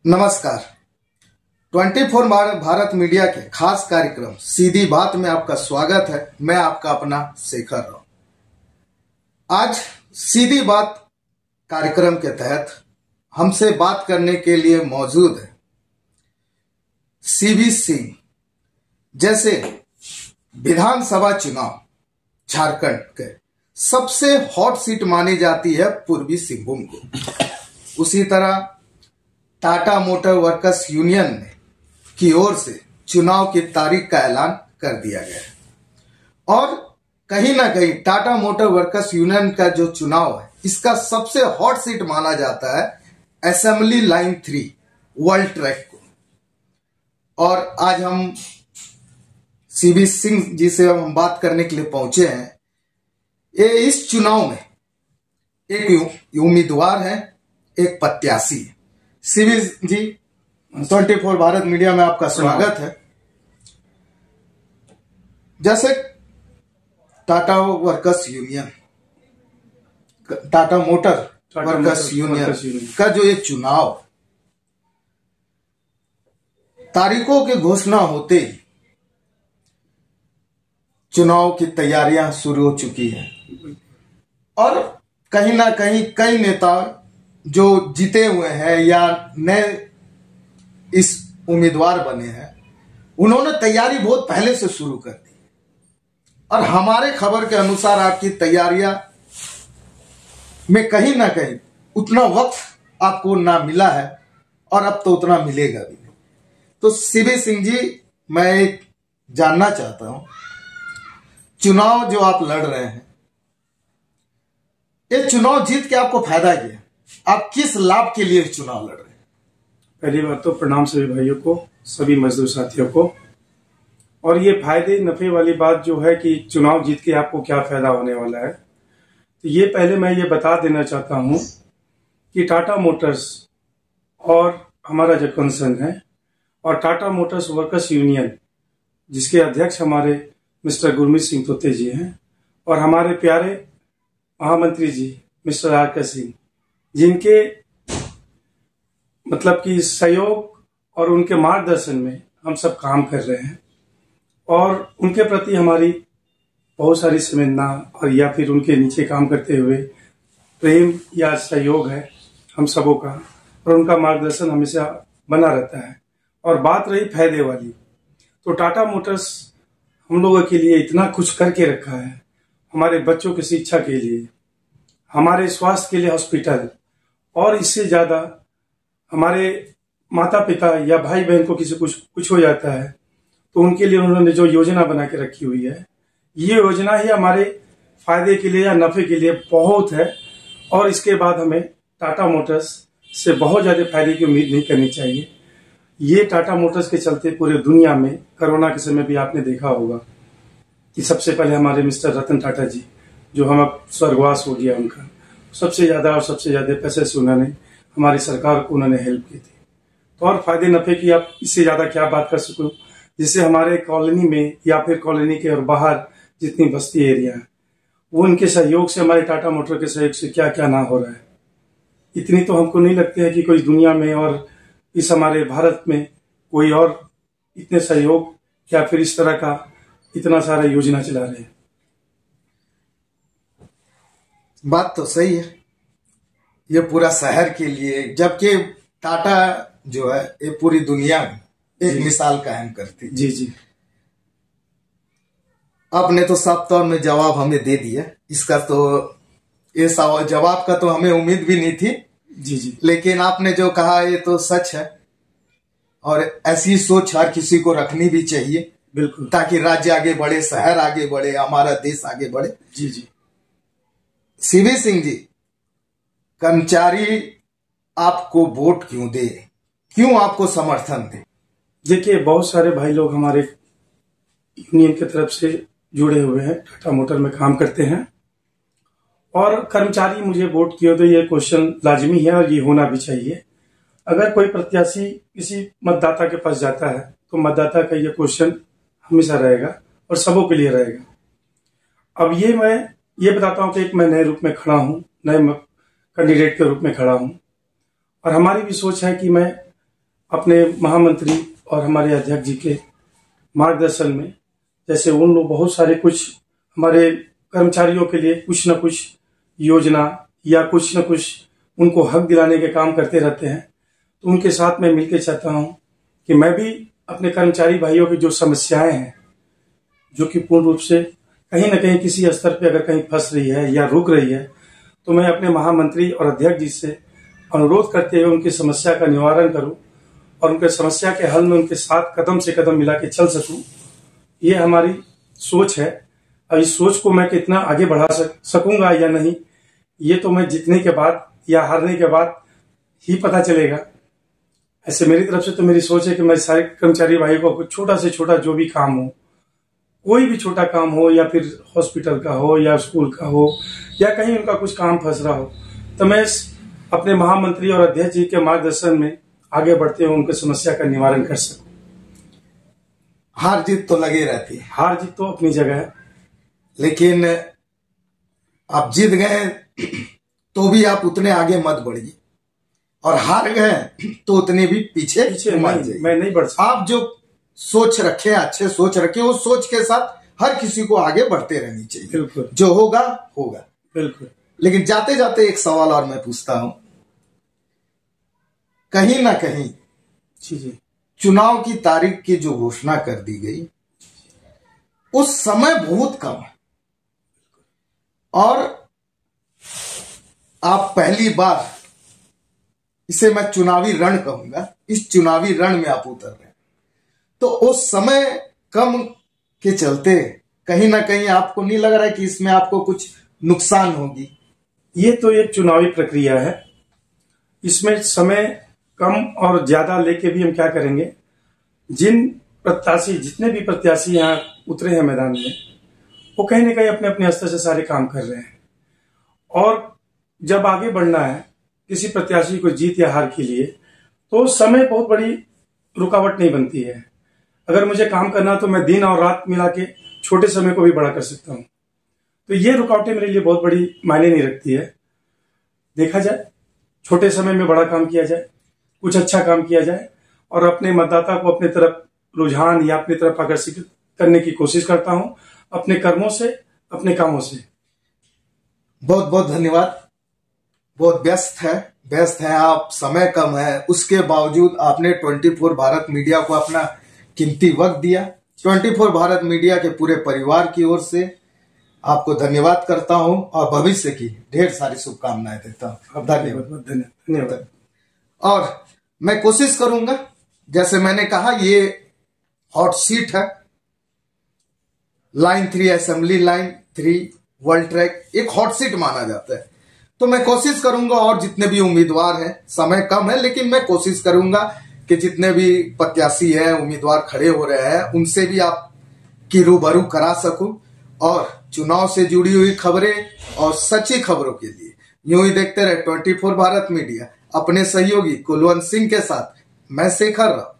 नमस्कार। 24 भारत मीडिया के खास कार्यक्रम सीधी बात में आपका स्वागत है। मैं आपका अपना शेखर राव। आज सीधी बात कार्यक्रम के तहत हमसे बात करने के लिए मौजूद है सीबी सिंह। जैसे विधानसभा चुनाव झारखंड के सबसे हॉट सीट मानी जाती है पूर्वी सिंहभूम को, उसी तरह टाटा मोटर वर्कर्स यूनियन की ओर से चुनाव की तारीख का ऐलान कर दिया गया है और कहीं ना कहीं टाटा मोटर वर्कर्स यूनियन का जो चुनाव है इसका सबसे हॉट सीट माना जाता है असेंबली लाइन 3 वर्ल्ड ट्रैक को। और आज हम सीबी सिंह जी से हम बात करने के लिए पहुंचे हैं। ये इस चुनाव में एक उम्मीदवार है, एक प्रत्याशी है। सीबी जी, 24 भारत मीडिया में आपका स्वागत है। जैसे Tata workers union, Tata motor workers union का जो ये चुनाव, तारीखों की घोषणा होते ही चुनाव की तैयारियां शुरू हो चुकी हैं और कहीं ना कहीं कई नेता जो जीते हुए हैं या नए इस उम्मीदवार बने हैं, उन्होंने तैयारी बहुत पहले से शुरू कर दी और हमारे खबर के अनुसार आपकी तैयारियां में कहीं ना कहीं उतना वक्त आपको ना मिला है और अब तो उतना मिलेगा भी नहीं। तो सीबी सिंह जी, मैं एक जानना चाहता हूं, चुनाव जो आप लड़ रहे हैं, ये चुनाव जीत के आपको फायदा क्या है? आप किस लाभ के लिए चुनाव लड़ रहे हैं? पहली बात तो प्रणाम सभी भाइयों को, सभी मजदूर साथियों को। और ये फायदे नफे वाली बात जो है कि चुनाव जीत के आपको क्या फायदा होने वाला है, तो ये पहले मैं ये बता देना चाहता हूं कि टाटा मोटर्स और हमारा जो कंसर्न है और टाटा मोटर्स वर्कर्स यूनियन, जिसके अध्यक्ष हमारे मिस्टर गुरमीत सिंह तोते जी हैं, और हमारे प्यारे महामंत्री जी मिस्टर आर.के. सिंह, जिनके मतलब कि सहयोग और उनके मार्गदर्शन में हम सब काम कर रहे हैं और उनके प्रति हमारी बहुत सारी संवेदना और या फिर उनके नीचे काम करते हुए प्रेम या सहयोग है हम सबों का, और उनका मार्गदर्शन हमेशा बना रहता है। और बात रही फायदे वाली, तो टाटा मोटर्स हम लोगों के लिए इतना कुछ करके रखा है। हमारे बच्चों की शिक्षा के लिए, हमारे स्वास्थ्य के लिए हॉस्पिटल, और इससे ज्यादा हमारे माता पिता या भाई बहन को किसी कुछ हो जाता है तो उनके लिए उन्होंने जो योजना बना के रखी हुई है, ये योजना ही हमारे फायदे के लिए या नफे के लिए बहुत है। और इसके बाद हमें टाटा मोटर्स से बहुत ज्यादा फायदे की उम्मीद नहीं करनी चाहिए। ये टाटा मोटर्स के चलते पूरे दुनिया में कोरोना के समय भी आपने देखा होगा कि सबसे पहले हमारे मिस्टर रतन टाटा जी, जो हम अब स्वर्गवास हो गया उनका, सबसे ज्यादा पैसे से उन्होंने हमारी सरकार को उन्होंने हेल्प की थी। तो और फायदे नफे की आप इससे ज्यादा क्या बात कर सको, जिससे हमारे कॉलोनी में या फिर कॉलोनी के और बाहर जितनी बस्ती एरिया है, वो उनके सहयोग से, हमारे टाटा मोटर के सहयोग से क्या क्या ना हो रहा है। इतनी तो हमको नहीं लगती है कि कोई दुनिया में और इस हमारे भारत में कोई और इतने सहयोग या फिर इस तरह का इतना सारा योजना चला रहे हैं। बात तो सही है, ये पूरा शहर के लिए, जबकि टाटा जो है ये पूरी दुनिया में एक मिसाल कायम करती है। जी जी, आपने तो साफ तौर में जवाब हमें दे दिया इसका, तो ये जवाब का तो हमें उम्मीद भी नहीं थी। जी जी, लेकिन आपने जो कहा ये तो सच है और ऐसी सोच हर किसी को रखनी भी चाहिए, बिल्कुल, ताकि राज्य आगे बढ़े, शहर आगे बढ़े, हमारा देश आगे बढ़े। जी जी। सीबी सिंह जी, कर्मचारी आपको वोट क्यों दे, क्यों आपको समर्थन दे? देखिए, बहुत सारे भाई लोग हमारे यूनियन की तरफ से जुड़े हुए हैं, टाटा मोटर में काम करते हैं, और कर्मचारी मुझे वोट क्यों दे, ये क्वेश्चन लाजमी है और ये होना भी चाहिए। अगर कोई प्रत्याशी किसी मतदाता के पास जाता है तो मतदाता का ये क्वेश्चन हमेशा रहेगा और सबों के लिए रहेगा। अब ये मैं ये बताता हूं कि एक मैं नए रूप में खड़ा हूं, नए कैंडिडेट के रूप में खड़ा हूं, और हमारी भी सोच है कि मैं अपने महामंत्री और हमारे अध्यक्ष जी के मार्गदर्शन में, जैसे उन लोग बहुत सारे कुछ हमारे कर्मचारियों के लिए कुछ न कुछ योजना या कुछ न कुछ उनको हक दिलाने के काम करते रहते हैं, तो उनके साथ मैं मिलकर चाहता हूं कि मैं भी अपने कर्मचारी भाइयों की जो समस्याएं हैं, जो कि पूर्ण रूप से कहीं न कहीं किसी स्तर पे अगर कहीं फंस रही है या रुक रही है, तो मैं अपने महामंत्री और अध्यक्ष जी से अनुरोध करते हुए उनकी समस्या का निवारण करूं और उनके समस्या के हल में उनके साथ कदम से कदम मिला के चल सकूं। ये हमारी सोच है। और इस सोच को मैं कितना आगे बढ़ा सकूंगा या नहीं, ये तो मैं जीतने के बाद या हारने के बाद ही पता चलेगा। ऐसे मेरी तरफ से तो मेरी सोच है कि मैं सारे कर्मचारी भाइयों को छोटा से छोटा जो भी काम हो, कोई भी छोटा काम हो, या फिर हॉस्पिटल का हो या स्कूल का हो या कहीं उनका कुछ काम फंस रहा हो, तो मैं अपने महामंत्री और अध्यक्ष जी के मार्गदर्शन में आगे बढ़ते हुए उनकी समस्या का निवारण कर सकूं। हार जीत तो लगी रहती है। हार जीत तो अपनी जगह है, लेकिन आप जीत गए तो भी आप उतने आगे मत बढ़िए, और हार गए तो उतने भी पीछे मत जाइए। मैं नहीं बढ़ सकता। आप जो सोच रखे, अच्छे सोच रखे, उस सोच के साथ हर किसी को आगे बढ़ते रहनी चाहिए। बिल्कुल, जो होगा होगा। बिल्कुल। लेकिन जाते जाते एक सवाल और मैं पूछता हूं, कहीं ना कहीं जी चुनाव की तारीख की जो घोषणा कर दी गई, उस समय बहुत कम है, और आप पहली बार, इसे मैं चुनावी रण कहूंगा, इस चुनावी रण में आप उतर रहे हैं, तो उस समय कम के चलते कहीं ना कहीं आपको नहीं लग रहा है कि इसमें आपको कुछ नुकसान होगी? ये तो एक चुनावी प्रक्रिया है, इसमें समय कम और ज्यादा लेके भी हम क्या करेंगे, जितने भी प्रत्याशी यहाँ उतरे हैं मैदान में, वो कहीं ना कहीं अपने अपने स्तर से सारे काम कर रहे हैं। और जब आगे बढ़ना है किसी प्रत्याशी को जीत या हार के लिए, तो समय बहुत बड़ी रुकावट नहीं बनती है। अगर मुझे काम करना तो मैं दिन और रात मिला के छोटे समय को भी बड़ा कर सकता हूं। तो ये रुकावटें मेरे लिए बहुत बड़ी मायने नहीं रखती है। देखा जाए, छोटे समय में बड़ा काम किया जाए, कुछ अच्छा काम किया जाए, और अपने मतदाता को अपने तरफ रुझान या अपनी तरफ आकर्षित करने की कोशिश करता हूं, अपने कर्मों से, अपने कामों से। बहुत बहुत धन्यवाद। बहुत व्यस्त है आप, समय कम है, उसके बावजूद आपने 24 भारत मीडिया को अपना कीमती वक्त दिया। 24 भारत मीडिया के पूरे परिवार की ओर से आपको धन्यवाद करता हूं, और भविष्य की ढेर सारी शुभकामनाएं देता हूं। धन्यवाद। और मैं कोशिश करूंगा, जैसे मैंने कहा, ये हॉट सीट है, line 3 assembly line 3 world track एक हॉट सीट माना जाता है। तो मैं कोशिश करूंगा, और जितने भी उम्मीदवार हैं, समय कम है लेकिन मैं कोशिश करूंगा कि जितने भी प्रत्याशी हैं, उम्मीदवार खड़े हो रहे हैं, उनसे भी आपकी रूबरू करा सकूं, और चुनाव से जुड़ी हुई खबरें और सच्ची खबरों के लिए यूं ही देखते रहे 24 भारत मीडिया। अपने सहयोगी कुलवंत सिंह के साथ मैं शेखर राव।